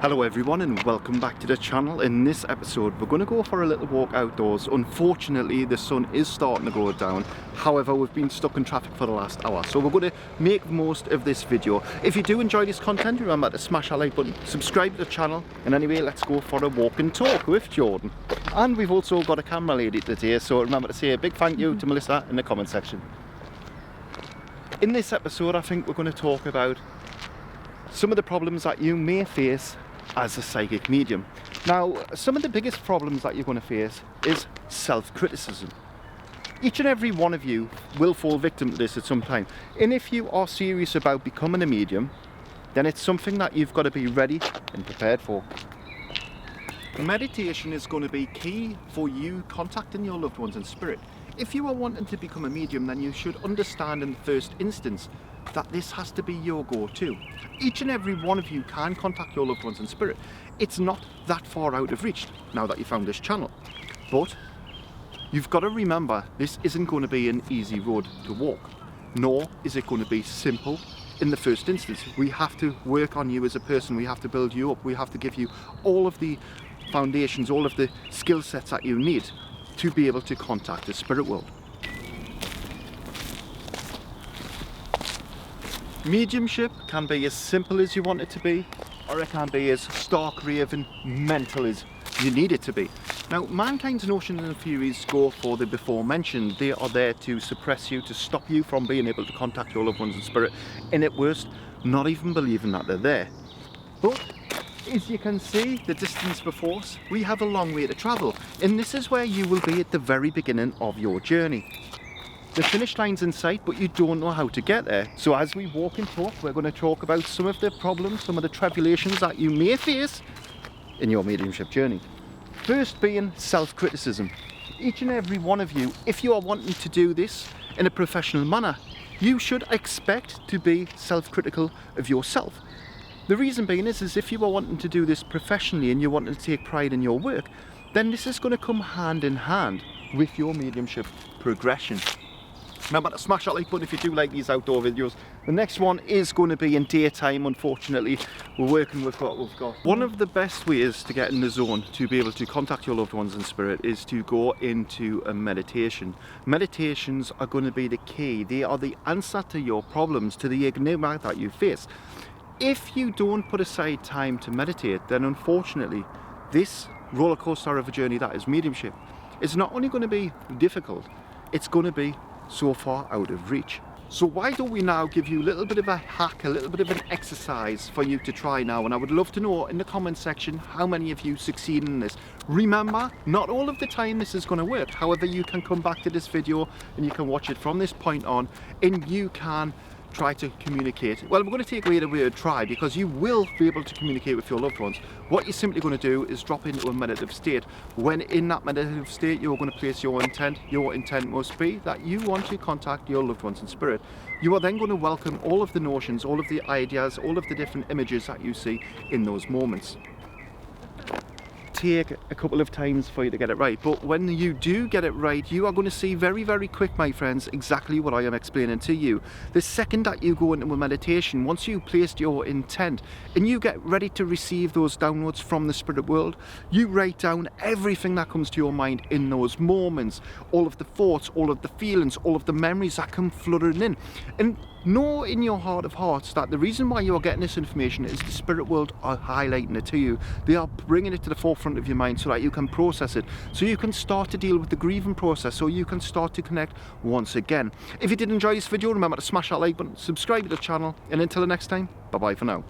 Hello everyone and welcome back to the channel. In this episode we're going to go for a little walk outdoors. Unfortunately the sun is starting to go down, however we've been stuck in traffic for the last hour, so we're going to make the most of this video. If you do enjoy this content, remember to smash that like button, subscribe to the channel, and anyway let's go for a walk and talk with Jordan. And we've also got a camera lady today, so remember to say a big thank you to Melissa in the comment section. In this episode I think we're going to talk about some of the problems that you may face as a psychic medium. Now, some of the biggest problems that you're going to face is self-criticism. Each and every one of you will fall victim to this at some time, and if you are serious about becoming a medium, then it's something that you've got to be ready and prepared for. Meditation is going to be key for you contacting your loved ones in spirit. If you are wanting to become a medium, then you should understand in the first instance that this has to be your go-to. Each and every one of you can contact your loved ones in spirit. It's not that far out of reach now that you found this channel. But you've got to remember, this isn't going to be an easy road to walk, nor is it going to be simple in the first instance. We have to work on you as a person, we have to build you up, we have to give you all of the foundations, all of the skill sets that you need to be able to contact the spirit world. Mediumship can be as simple as you want it to be, or it can be as stark raving mental as you need it to be. Now, mankind's notions and theories go for the before mentioned. They are there to suppress you, to stop you from being able to contact your loved ones in spirit, and at worst, not even believing that they're there. But as you can see, the distance before us, we have a long way to travel, and this is where you will be at the very beginning of your journey. The finish line's in sight, but you don't know how to get there. So as we walk and talk, we're going to talk about some of the problems, some of the tribulations that you may face in your mediumship journey. First being self-criticism. Each and every one of you, if you are wanting to do this in a professional manner, you should expect to be self-critical of yourself. The reason being is if you are wanting to do this professionally and you're wanting to take pride in your work, then this is going to come hand in hand with your mediumship progression. Remember to smash that like button if you do like these outdoor videos. The next one is going to be in daytime, unfortunately. We're working with what we've got. One of the best ways to get in the zone to be able to contact your loved ones in spirit is to go into a meditation. Meditations are going to be the key. They are the answer to your problems, to the enigma that you face. If you don't put aside time to meditate, then unfortunately this roller coaster of a journey that is mediumship is not only going to be difficult, it's going to be so far out of reach. So why don't we now give you a little bit of a hack, a little bit of an exercise for you to try now, and I would love to know in the comment section how many of you succeed in this. Remember, not all of the time this is going to work, however you can come back to this video and you can watch it from this point on and you can try to communicate. Well, we're going to take away the word try, because you will be able to communicate with your loved ones. What you're simply going to do is drop into a meditative state. When in that meditative state, you're going to place your intent. Your intent must be that you want to contact your loved ones in spirit. You are then going to welcome all of the notions, all of the ideas, all of the different images that you see in those moments. Take a couple of times for you to get it right, but when you do get it right, you are going to see very, very quick, my friends, exactly what I am explaining to you. The second that you go into a meditation, once you placed your intent and you get ready to receive those downloads from the spirit world, you write down everything that comes to your mind in those moments, all of the thoughts, all of the feelings, all of the memories that come flooding in. And know in your heart of hearts that the reason why you are getting this information is the spirit world are highlighting it to you. They are bringing it to the forefront of your mind so that you can process it, so you can start to deal with the grieving process, so you can start to connect once again. If you did enjoy this video, remember to smash that like button, subscribe to the channel, and until the next time, bye bye for now.